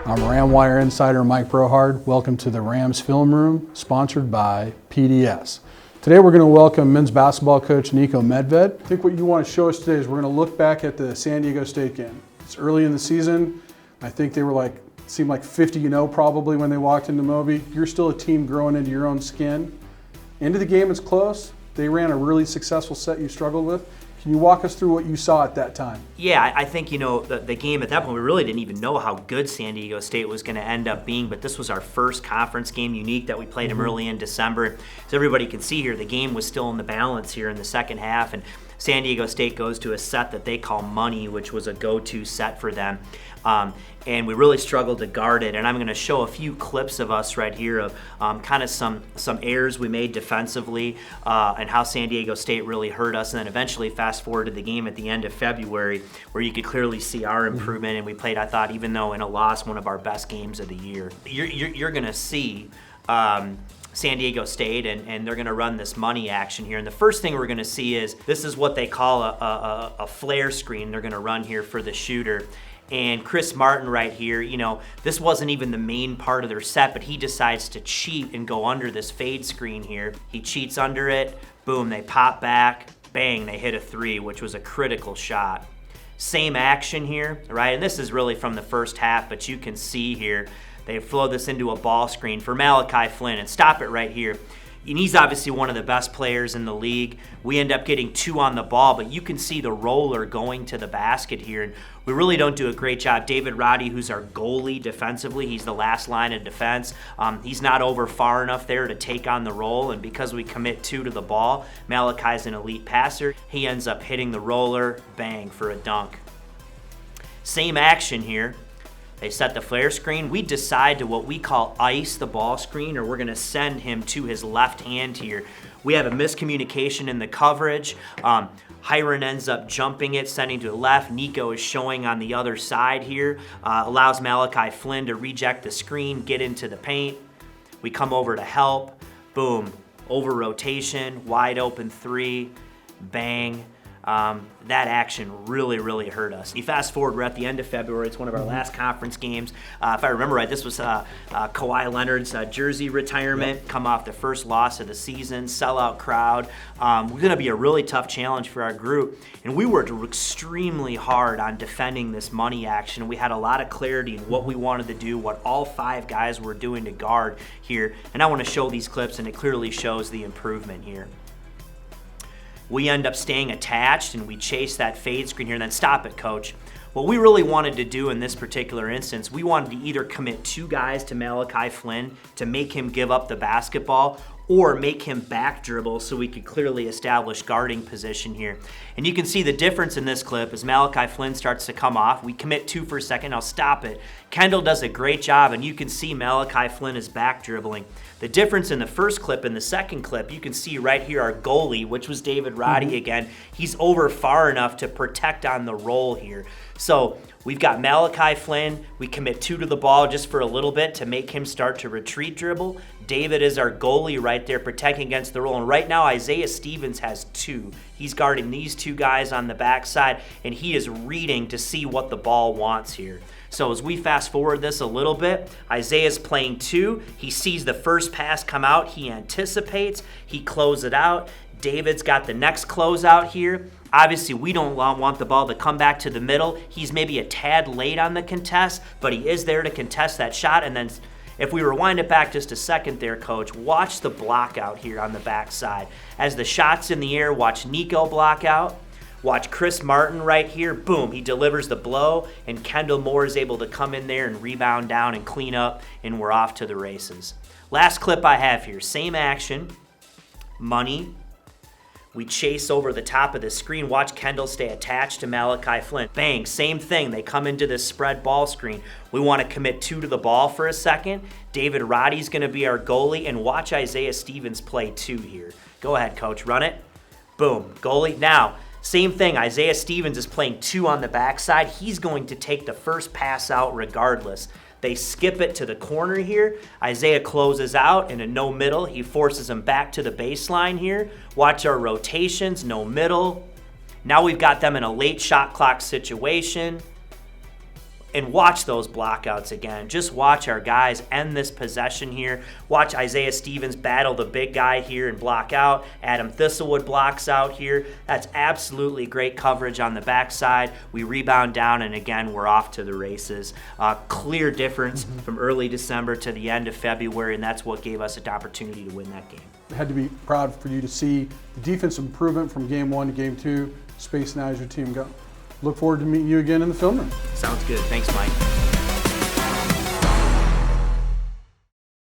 I'm RamWire Insider Mike Brohard. Welcome to the Rams Film Room, sponsored by PDS. Today we're going to welcome men's basketball coach Niko Medved. I think what you want to show us today is we're going to look back at the San Diego State game. It's early in the season. I think they were seemed like 50-0 probably when they walked into Moby. You're still a team growing into your own skin. End of the game, it's close. They ran a really successful set you struggled with. Can you walk us through what you saw at that time? Yeah, I think, the game at that point, we really didn't even know how good San Diego State was going to end up being, but this was our first conference game, unique, that we played them early in December. As everybody can see here, the game was still in the balance here in the second half, and San Diego State goes to a set that they call money, which was a go-to set for them. And we really struggled to guard it. And I'm going to show a few clips of us right here of kind of some errors we made defensively and how San Diego State really hurt us. And then eventually fast forward to the game at the end of February where you could clearly see our improvement. And we played, I thought, even though in a loss, one of our best games of the year. You're going to see San Diego State, and they're going to run this money action here. And the first thing we're going to see is this is what they call a flare screen they're going to run here for the shooter. And Chris Martin right here, this wasn't even the main part of their set, but he decides to cheat and go under this fade screen here. He cheats under it, boom, they pop back, bang, they hit a three, which was a critical shot. Same action here, right? And this is really from the first half, but you can see here, they flow this into a ball screen for Malachi Flynn, and stop it right here. And he's obviously one of the best players in the league. We end up getting two on the ball, but you can see the roller going to the basket here. And we really don't do a great job. David Roddy, who's our goalie defensively, he's the last line of defense. He's not over far enough there to take on the roll, and because we commit two to the ball, Malachi's an elite passer. He ends up hitting the roller, bang, for a dunk. Same action here. They set the flare screen. We decide to what we call ice the ball screen, or we're going to send him to his left hand here. We have a miscommunication in the coverage. Hiron ends up jumping it, sending to the left. Niko is showing on the other side here. Allows Malachi Flynn to reject the screen, get into the paint. We come over to help. Boom. Over rotation, wide open three. Bang. That action really, really hurt us. You fast forward, we're at the end of February. It's one of our last conference games. If I remember right, this was Kawhi Leonard's jersey retirement, come off the first loss of the season, sellout crowd. We're going to be a really tough challenge for our group. And we worked extremely hard on defending this money action. We had a lot of clarity in what we wanted to do, what all five guys were doing to guard here. And I want to show these clips, and it clearly shows the improvement here. We end up staying attached, and we chase that fade screen here, and then stop it, coach. What we really wanted to do in this particular instance, we wanted to either commit two guys to Malachi Flynn to make him give up the basketball, or make him back dribble so we could clearly establish guarding position here. And you can see the difference in this clip as Malachi Flynn starts to come off. We commit two for a second. I'll stop it. Kendall does a great job, and you can see Malachi Flynn is back dribbling. The difference in the first clip and the second clip, you can see right here our goalie, which was David Roddy again. He's over far enough to protect on the roll here. So we've got Malachi Flynn. We commit two to the ball just for a little bit to make him start to retreat dribble. David is our goalie right there protecting against the roll. And right now, Isaiah Stevens has two. He's guarding these two guys on the backside, and he is reading to see what the ball wants here. So as we fast forward this a little bit, Isaiah's playing two. He sees the first pass come out. He anticipates. He closes it out. David's got the next closeout here. Obviously, we don't want the ball to come back to the middle. He's maybe a tad late on the contest, but he is there to contest that shot. And then if we rewind it back just a second there, coach, watch the block out here on the backside. As the shot's in the air, watch Niko block out. Watch Chris Martin right here. Boom, he delivers the blow, and Kendall Moore is able to come in there and rebound down and clean up, and we're off to the races. Last clip I have here, same action, money. We chase over the top of the screen. Watch Kendall stay attached to Malachi Flynn. Bang, same thing. They come into this spread ball screen. We want to commit two to the ball for a second. David Roddy's going to be our goalie, and watch Isaiah Stevens play two here. Go ahead, coach, run it. Boom, goalie. Now, same thing, Isaiah Stevens is playing two on the backside. He's going to take the first pass out regardless. They skip it to the corner here. Isaiah closes out in a no middle. He forces him back to the baseline here. Watch our rotations, no middle. Now we've got them in a late shot clock situation. And watch those blockouts again. Just watch our guys end this possession here. Watch Isaiah Stevens battle the big guy here and block out. Adam Thistlewood blocks out here. That's absolutely great coverage on the backside. We rebound down, and again, we're off to the races. Clear difference from early December to the end of February, and that's what gave us an opportunity to win that game. I had to be proud for you to see the defensive improvement from game 1 to game 2. Space now as your team go. Look forward to meeting you again in the film room. Sounds good. Thanks, Mike.